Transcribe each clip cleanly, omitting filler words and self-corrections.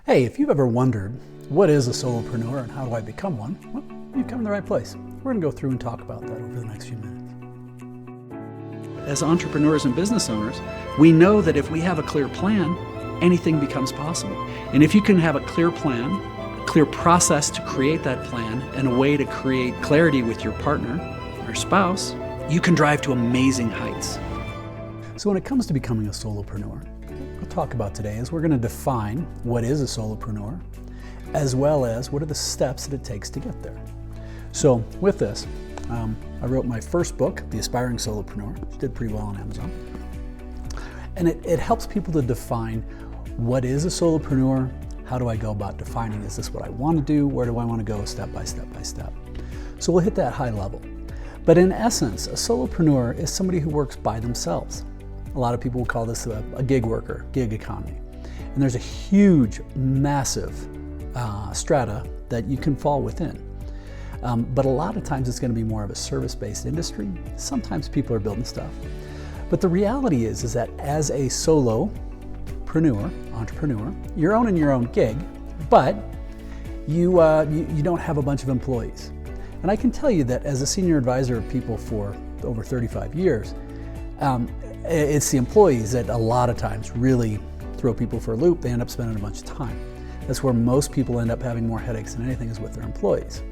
Hey, if you've ever wondered, what is a solopreneur and how do I become one? Well, you've come to the right place. We're going to go through and talk about that over the next few minutes. As entrepreneurs and business owners, we know that if we have a clear plan, anything becomes possible. And if you can have a clear plan, a clear process to create that plan, and a way to create clarity with your partner or spouse, you can drive to amazing heights. So when it comes to becoming a solopreneur, we'll talk about today is we're going to define what is a solopreneur, as well as what are the steps that it takes to get there. So with this, I wrote my first book, The Aspiring Solopreneur, which did pretty well on Amazon. And it helps people to define what is a solopreneur, how do I go about defining, is this what I want to do, where do I want to go step by step by step. So we'll hit that high level. But in essence, a solopreneur is somebody who works by themselves. A lot of people will call this a gig worker, gig economy. And there's a huge, massive strata that you can fall within. But a lot of times it's going to be more of a service-based industry. Sometimes people are building stuff. But the reality is that as a solopreneur, entrepreneur, you're owning your own gig, but you don't have a bunch of employees. And I can tell you that as a senior advisor of people for over 35 years, it's the employees that a lot of times really throw people for a loop. They end up spending a bunch of time. That's where most people end up having more headaches than anything is with their employees.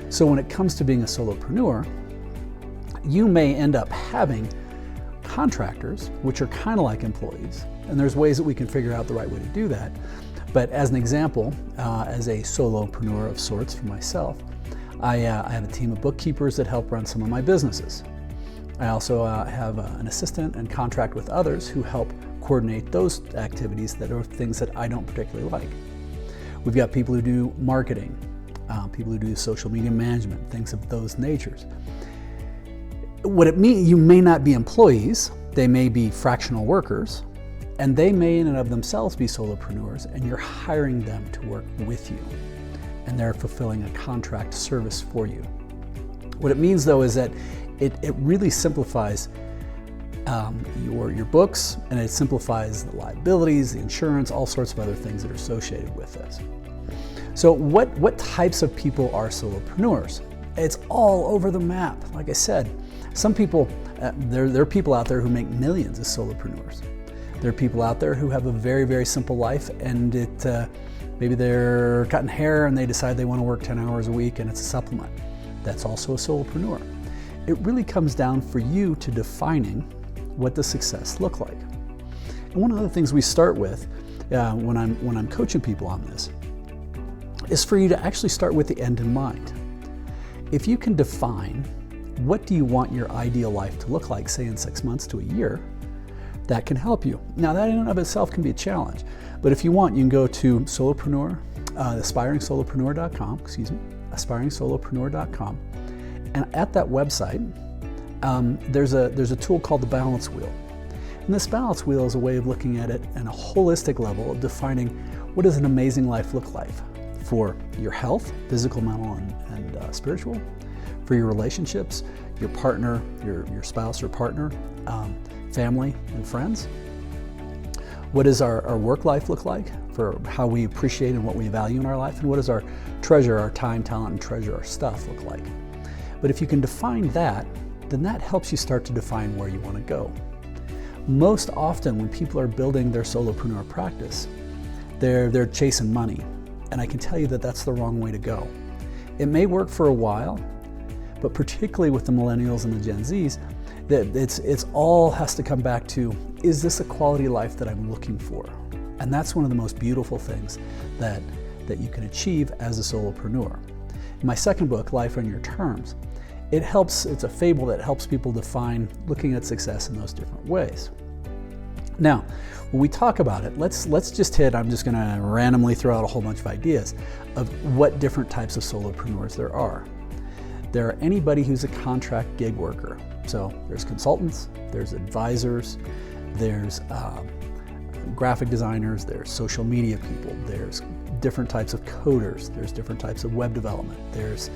So when it comes to being a solopreneur, you may end up having contractors, which are kind of like employees. And there's ways that we can figure out the right way to do that. But as an example, as a solopreneur of sorts for myself, I have a team of bookkeepers that help run some of my businesses. I also have an assistant and contract with others who help coordinate those activities that are things that I don't particularly like. We've got people who do marketing, people who do social media management, things of those natures. What it means, you may not be employees, they may be fractional workers, and they may in and of themselves be solopreneurs, and you're hiring them to work with you, and they're fulfilling a contract service for you. What it means though is that it really simplifies your books, and it simplifies the liabilities, the insurance, all sorts of other things that are associated with this. So what types of people are solopreneurs? It's all over the map. Like I said, some people, there are people out there who make millions as solopreneurs. There are people out there who have a very, very simple life, and maybe they're cutting hair and they decide they want to work 10 hours a week and it's a supplement. That's also a solopreneur. It really comes down for you to defining what does success look like. And one of the things we start with when I'm coaching people on this is for you to actually start with the end in mind. If you can define what do you want your ideal life to look like, say in 6 months to a year, that can help you. Now that in and of itself can be a challenge, but if you want, you can go to aspiringsolopreneur.com, and at that website, there's a tool called the balance wheel. And this balance wheel is a way of looking at it on a holistic level of defining what does an amazing life look like for your health, physical, mental, and spiritual, for your relationships, your partner, your spouse or partner, family and friends. What does our work life look like for how we appreciate and what we value in our life? And what does our treasure, our time, talent, and treasure, our stuff look like? But if you can define that, then that helps you start to define where you want to go. Most often when people are building their solopreneur practice, they're chasing money. And I can tell you that that's the wrong way to go. It may work for a while, but particularly with the millennials and the Gen Zs, that it's all has to come back to, is this a quality life that I'm looking for? And that's one of the most beautiful things that you can achieve as a solopreneur. In my second book, Life on Your Terms, it's a fable that helps people define looking at success in those different ways. Now, when we talk about it, let's just I'm just going to randomly throw out a whole bunch of ideas of what different types of solopreneurs there are. There are anybody who's a contract gig worker. So there's consultants, there's advisors, there's graphic designers, there's social media people, there's different types of coders, there's different types of web development, there's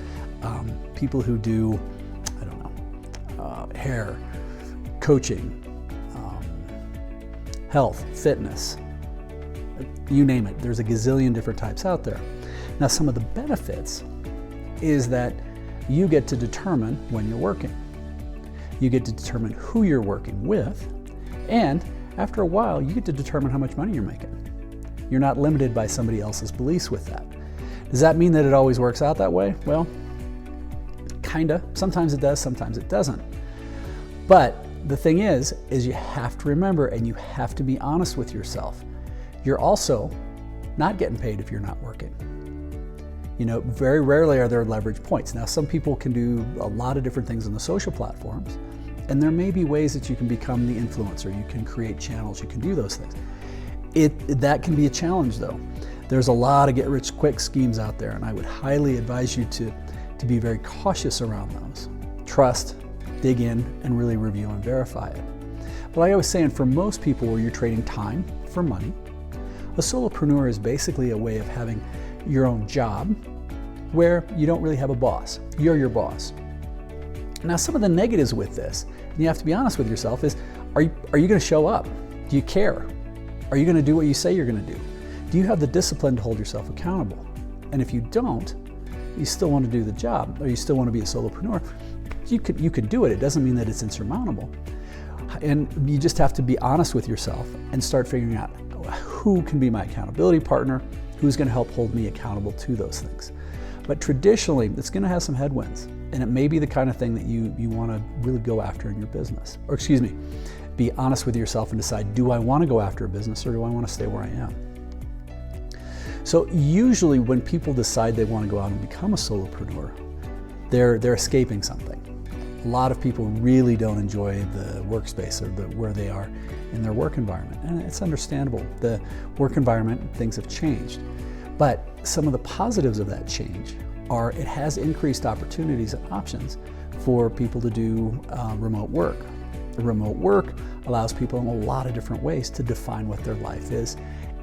people who do, hair, coaching, health, fitness, You name it, there's a gazillion different types out there. Now, some of the benefits is that you get to determine when you're working. You get to determine who you're working with, and after a while, you get to determine how much money you're making. You're not limited by somebody else's beliefs with that. Does that mean that it always works out that way? Well, kinda. Sometimes it does, sometimes it doesn't. But the thing is you have to remember, and you have to be honest with yourself. You're also not getting paid if you're not working. Very rarely are there leverage points. Now, some people can do a lot of different things on the social platforms, and there may be ways that you can become the influencer. You can create channels, you can do those things. That can be a challenge, though. There's a lot of get-rich-quick schemes out there, and I would highly advise you to be very cautious around those. Trust, dig in, and really review and verify it. But like I was saying, for most people where you're trading time for money, a solopreneur is basically a way of having your own job where you don't really have a boss. You're your boss. Now, some of the negatives with this, and you have to be honest with yourself, is are you going to show up? Do you care? Are you going to do what you say you're going to do? Do you have the discipline to hold yourself accountable? And if you don't, you still want to do the job, or you still want to be a solopreneur, you could do it. It doesn't mean that it's insurmountable. And you just have to be honest with yourself and start figuring out who can be my accountability partner, who's going to help hold me accountable to those things. But traditionally, it's going to have some headwinds, and it may be the kind of thing that you want to really go after in your business. Or be honest with yourself and decide, do I want to go after a business, or do I want to stay where I am? So usually when people decide they want to go out and become a solopreneur, they're escaping something. A lot of people really don't enjoy the workspace or where they are in their work environment, and it's understandable. The work environment, things have changed. But some of the positives of that change are it has increased opportunities and options for people to do remote work. Remote work allows people in a lot of different ways to define what their life is,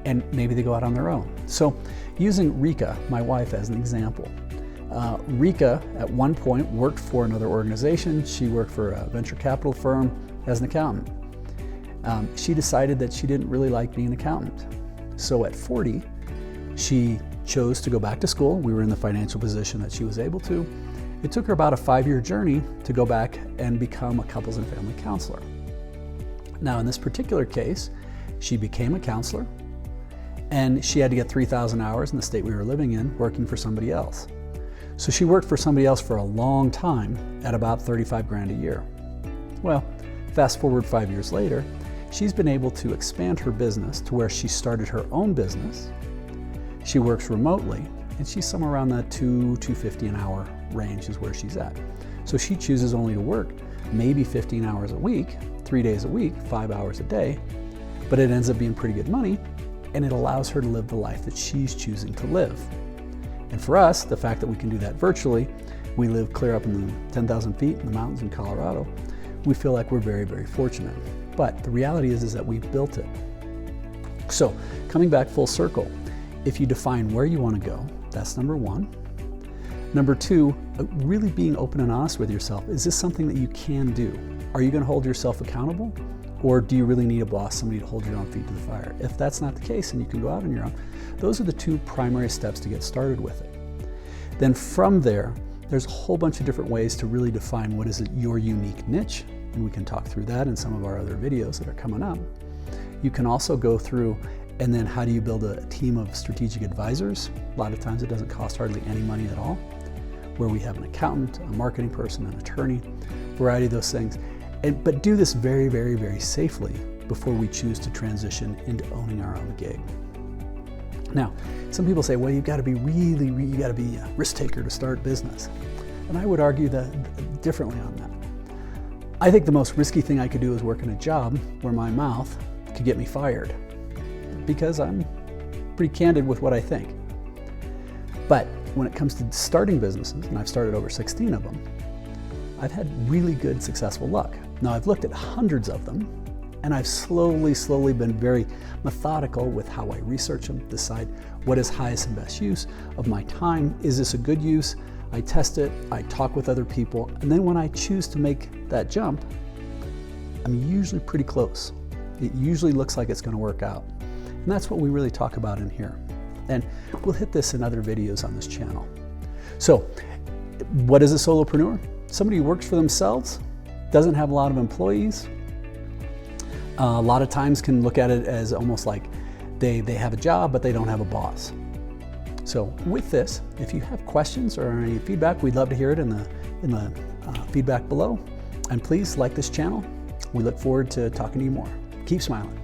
and maybe they go out on their own. So using Rika, my wife, as an example, Rika at one point worked for another organization. She worked for a venture capital firm as an accountant. She decided that she didn't really like being an accountant. So at 40, she chose to go back to school. We were in the financial position that she was able to. It took her about a 5-year journey to go back and become a couples and family counselor. Now, in this particular case, she became a counselor, and she had to get 3,000 hours in the state we were living in working for somebody else. So she worked for somebody else for a long time at about 35 grand a year. Well, fast forward 5 years later, she's been able to expand her business to where she started her own business. She works remotely, and she's somewhere around that $250 an hour range is where she's at. So she chooses only to work maybe 15 hours a week, 3 days a week, 5 hours a day, but it ends up being pretty good money, and it allows her to live the life that she's choosing to live. And for us, the fact that we can do that virtually, we live clear up in the 10,000 feet in the mountains in Colorado, we feel like we're very, very fortunate. But the reality is that we've built it. So coming back full circle, if you define where you want to go, that's number one. Number two, really being open and honest with yourself. Is this something that you can do? Are you going to hold yourself accountable? Or do you really need a boss, somebody to hold your own feet to the fire? If that's not the case and you can go out on your own, those are the two primary steps to get started with it. Then from there, there's a whole bunch of different ways to really define what is your unique niche, and we can talk through that in some of our other videos that are coming up. You can also go through, and then how do you build a team of strategic advisors? A lot of times it doesn't cost hardly any money at all, where we have an accountant, a marketing person, an attorney, a variety of those things. But do this very, very, very safely before we choose to transition into owning our own gig. Now, some people say, well, you've got to be you got to be a risk taker to start business. And I would argue that differently on that. I think the most risky thing I could do is work in a job where my mouth could get me fired, because I'm pretty candid with what I think. But when it comes to starting businesses, and I've started over 16 of them, I've had really good, successful luck. Now, I've looked at hundreds of them, and I've slowly been very methodical with how I research them, decide what is highest and best use of my time. Is this a good use? I test it, I talk with other people, and then when I choose to make that jump, I'm usually pretty close. It usually looks like it's going to work out. And that's what we really talk about in here. And we'll hit this in other videos on this channel. So, what is a solopreneur? Somebody who works for themselves, doesn't have a lot of employees. A lot of times can look at it as almost like they have a job, but they don't have a boss. So with this, if you have questions or any feedback, we'd love to hear it in the feedback below. And please like this channel. We look forward to talking to you more. Keep smiling.